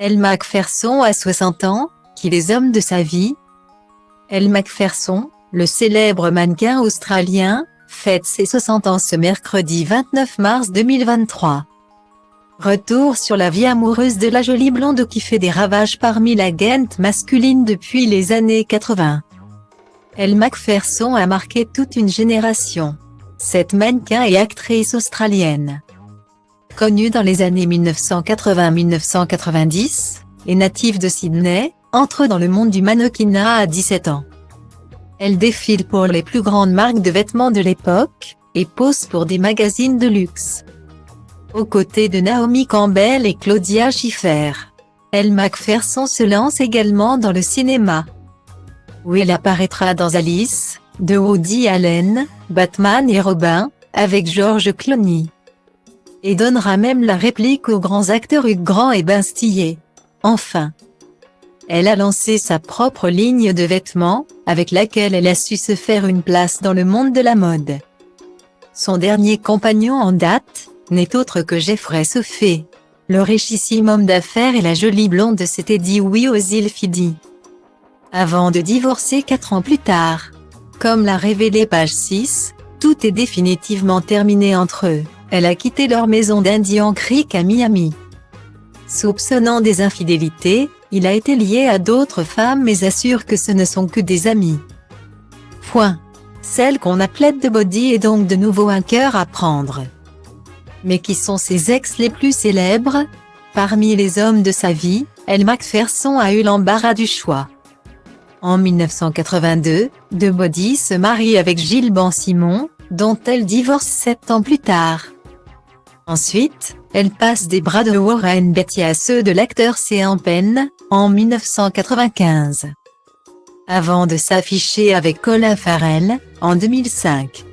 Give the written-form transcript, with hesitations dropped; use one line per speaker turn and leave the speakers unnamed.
Elle Macpherson a 60 ans, qui les hommes de sa vie. Elle Macpherson, le célèbre mannequin australien, fête ses 60 ans ce mercredi 29 mars 2023. Retour sur la vie amoureuse de la jolie blonde qui fait des ravages parmi la gente masculine depuis les années 80. Elle Macpherson a marqué toute une génération. Cette mannequin et actrice australienne, connue dans les années 1980-1990, et native de Sydney, entre dans le monde du mannequinat à 17 ans. Elle défile pour les plus grandes marques de vêtements de l'époque, et pose pour des magazines de luxe. Aux côtés de Naomi Campbell et Claudia Schiffer, Elle Macpherson se lance également dans le cinéma, où elle apparaîtra dans Alice, de Woody Allen, Batman et Robin, avec George Clooney, et donnera même la réplique aux grands acteurs Hugh Grant et Ben Stiller. Enfin, elle a lancé sa propre ligne de vêtements, avec laquelle elle a su se faire une place dans le monde de la mode. Son dernier compagnon en date, n'est autre que Jeffrey Sophie. Le richissime homme d'affaires et la jolie blonde s'étaient dit oui aux îles Fidji, avant de divorcer 4 ans plus tard. Comme l'a révélé Page 6, tout est définitivement terminé entre eux. Elle a quitté leur maison d'Indian Creek à Miami. Soupçonnant des infidélités, il a été lié à d'autres femmes mais assure que ce ne sont que des amis. Point. Celle qu'on appelait de Body est donc de nouveau un cœur à prendre. Mais qui sont ses ex les plus célèbres? Parmi les hommes de sa vie, Elle Macpherson a eu l'embarras du choix. En 1982, de Body se marie avec Gilles Bensimon, dont elle divorce 7 ans plus tard. Ensuite, elle passe des bras de Warren Beatty à ceux de l'acteur Sean Penn, en 1995. Avant de s'afficher avec Colin Farrell, en 2005.